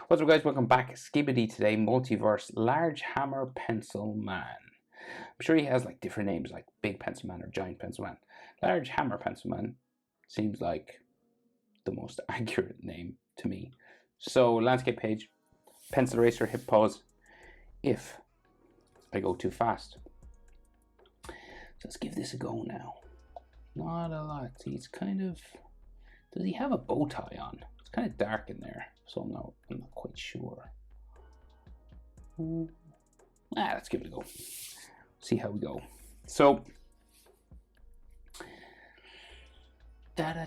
What's up guys, welcome back. Skibidi today, multiverse, large hammer pencil man. I'm sure he has like different names like big pencil man or giant pencil man. Large hammer pencil man seems like the most accurate name to me. So landscape page, pencil eraser, hit pause if I go too fast. So let's give this a go now. Not a lot. He's kind of, does he have a bow tie on? It's kind of dark in there, so I'm not quite sure. Let's give it a go. See how we go. So, where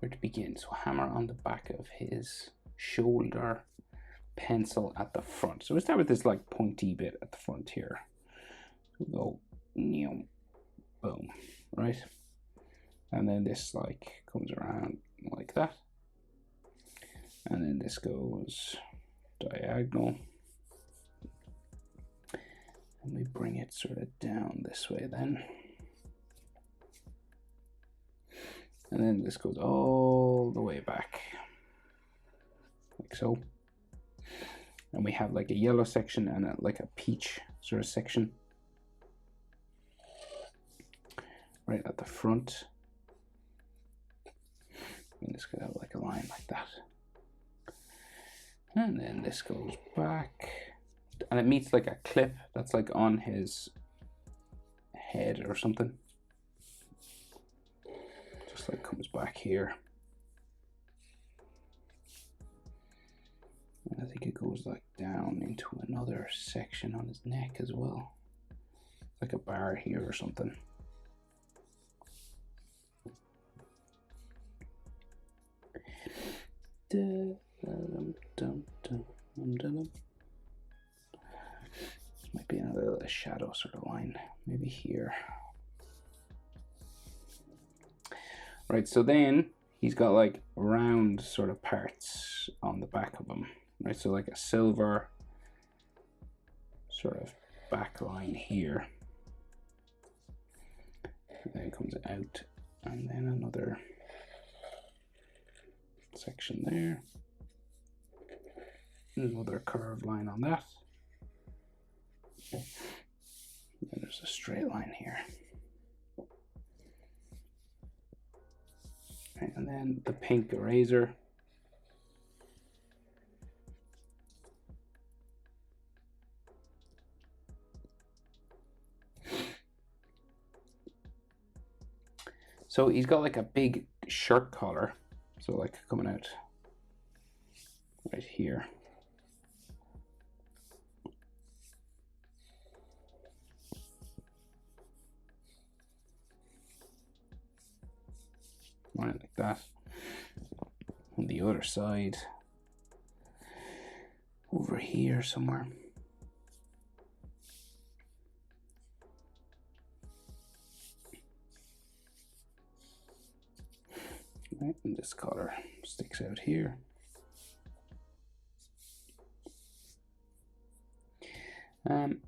to begin? So hammer on the back of his shoulder, pencil at the front. So we start with this like pointy bit at the front here. We'll go, boom, right? And then this like comes around like that. And then this goes diagonal. And we bring it sort of down this way then. And then this goes all the way back, like so. And we have like a yellow section and like a peach sort of section right at the front. And this could have like a line like that. And then this goes back. And it meets like a clip that's like on his head or something. Just like comes back here. And I think it goes like down into another section on his neck as well. Like a bar here or something. This might be another shadow sort of line, maybe here. Right, so then he's got like round sort of parts on the back of him, right? So like a silver sort of back line here. And then it comes out, and then another section there. Another curved line on that. And there's a straight line here. And then the pink eraser. So he's got like a big shirt collar. So like coming out right here. Right, like that. On the other side, over here somewhere. Right, and this color sticks out here. And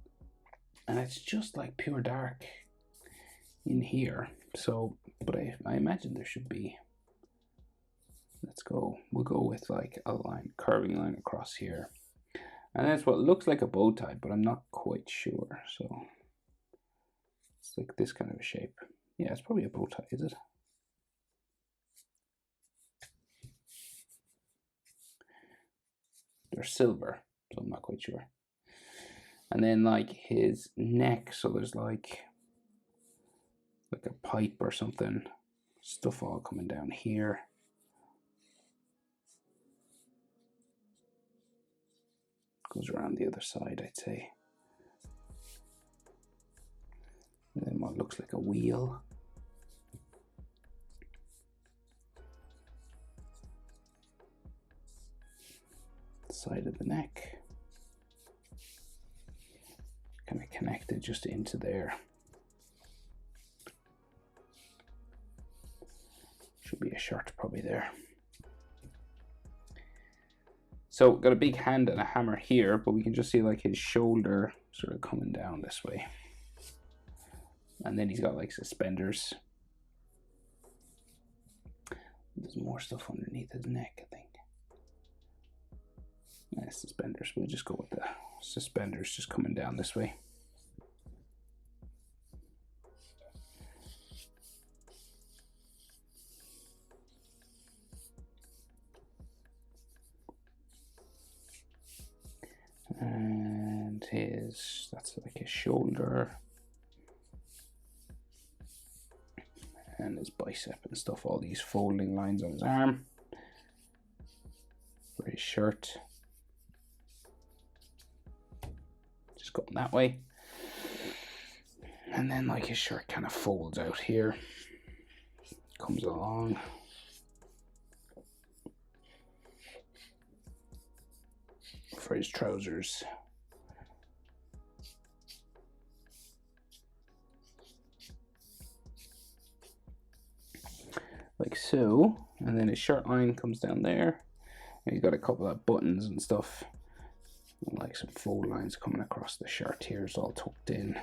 it's just like pure dark in here. So, but I imagine there should be, we'll go with like a line, curving line across here. And that's what looks like a bow tie, but I'm not quite sure. So it's like this kind of a shape. Yeah, it's probably a bow tie, is it? They're silver, so I'm not quite sure. And then like his neck, so there's like a pipe or something, stuff all coming down here. Goes around the other side, I'd say. And then what looks like a wheel. Side of the neck. Kind of connected just into there. Should be a shirt probably there. So got a big hand and a hammer here, but we can just see like his shoulder sort of coming down this way. And then he's got like suspenders. There's more stuff underneath his neck, I think. Suspenders. We'll just go with the suspenders just coming down this way. And that's like his shoulder and his bicep and stuff, all these folding lines on his arm. For his shirt, just going that way, and then like his shirt kind of folds out here, comes along. For his trousers, like so, and then his shirt line comes down there, and he's got a couple of buttons and stuff, and like some fold lines coming across the shirt here. It's all tucked in.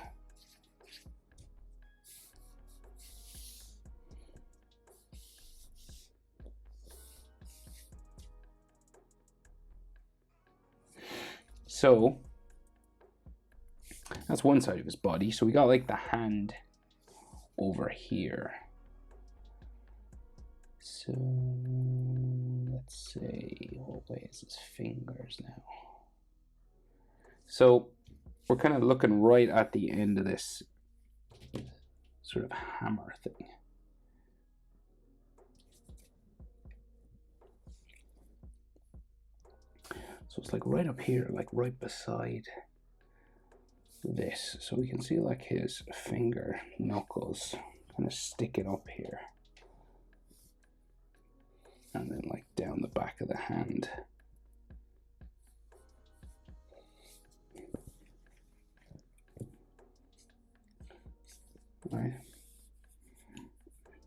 So that's one side of his body. So we got like the hand over here. So let's say, what way is his fingers now? So we're kind of looking right at the end of this sort of hammer thing. So it's like right up here, like right beside this. So we can see like his finger knuckles kind of sticking up here. And then like down the back of the hand. Right.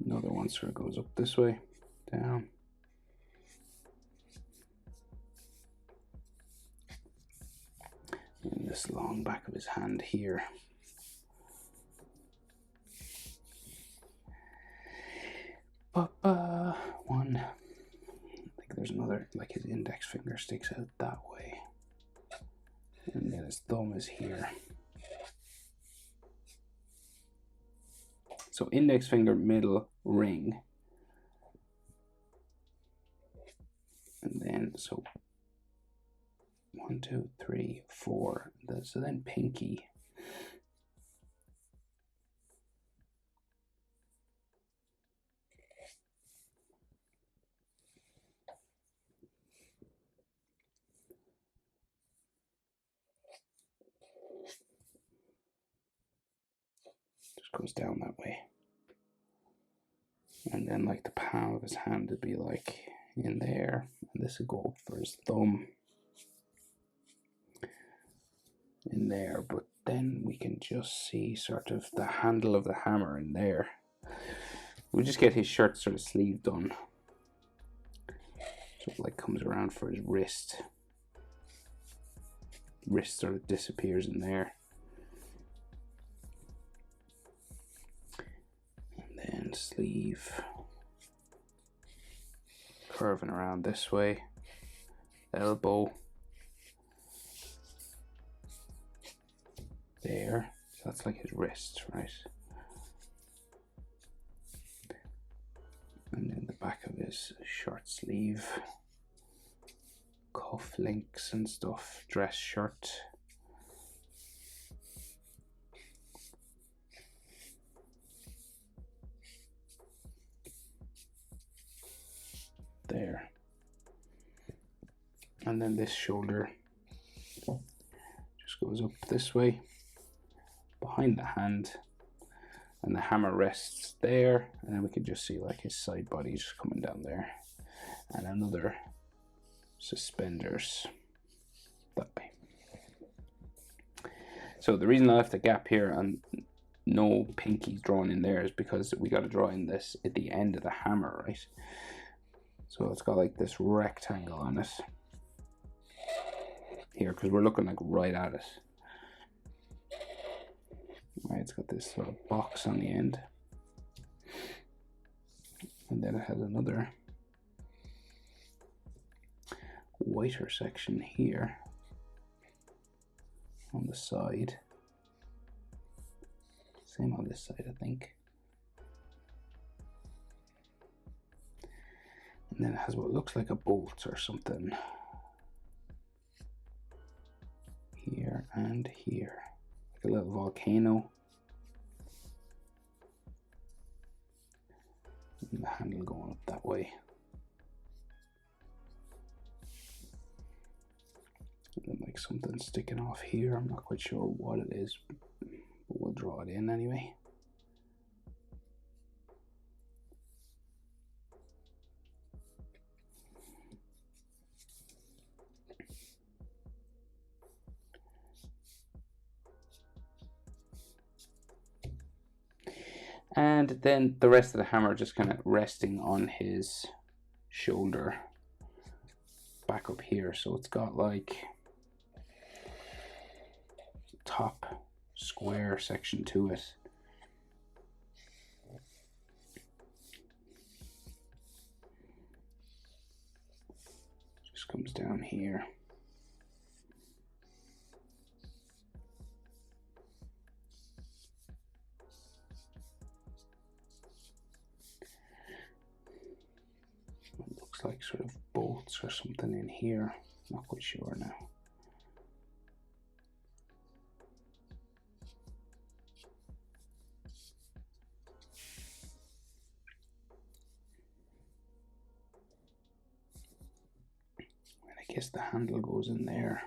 Another one sort of goes up this way, down. And this long back of his hand here. One. I think there's another, like his index finger sticks out that way. And then his thumb is here. So index finger, middle, ring. And then, so 1, 2, 3, 4. So then pinky. Just goes down that way. And then like the palm of his hand would be like in there. And this would go up for his thumb. In there, but then we can just see sort of the handle of the hammer in there. We'll just get his shirt sort of sleeve done. So it like comes around for his wrist. Wrist sort of disappears in there. And then sleeve curving around this way. Elbow. There, so that's like his wrist, right? And then the back of his short sleeve, cuff links and stuff, dress shirt. There. And then this shoulder just goes up this way. Behind the hand, and the hammer rests there, and then we can just see like his side body just coming down there, and another suspenders that way. So the reason I left a gap here and no pinkies drawn in there is because we got to draw in this at the end of the hammer, right? So it's got like this rectangle on it here because we're looking like right at it. Right, it's got this sort of box on the end, and then it has another whiter section here on the side. Same on this side, I think. And then it has what looks like a bolt or something here and here, like a little volcano. And the handle going up that way. And then like something sticking off here. I'm not quite sure what it is, but we'll draw it in anyway. And then the rest of the hammer just kind of resting on his shoulder back up here. So it's got like top square section to it. Just comes down here. It looks like sort of bolts or something in here. Not quite sure now. I guess the handle goes in there.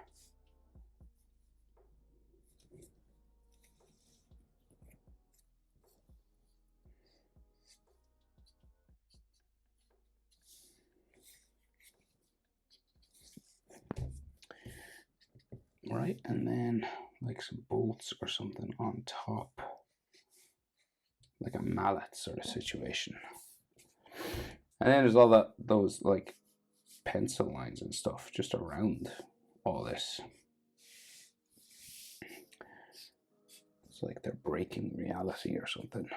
Right, and then like some bolts or something on top, like a mallet sort of situation. And then there's all those like pencil lines and stuff just around all this. It's like they're breaking reality or something.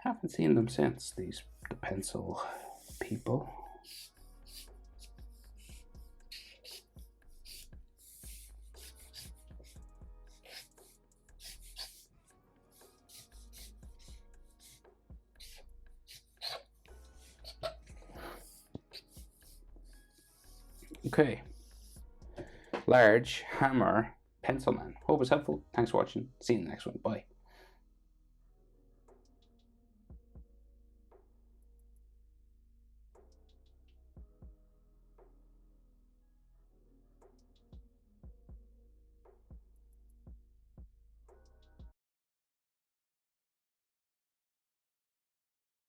Haven't seen them since, the pencil people. Okay, large hammer Pencilman. Hope it's helpful. Thanks for watching. See you in the next one. Bye.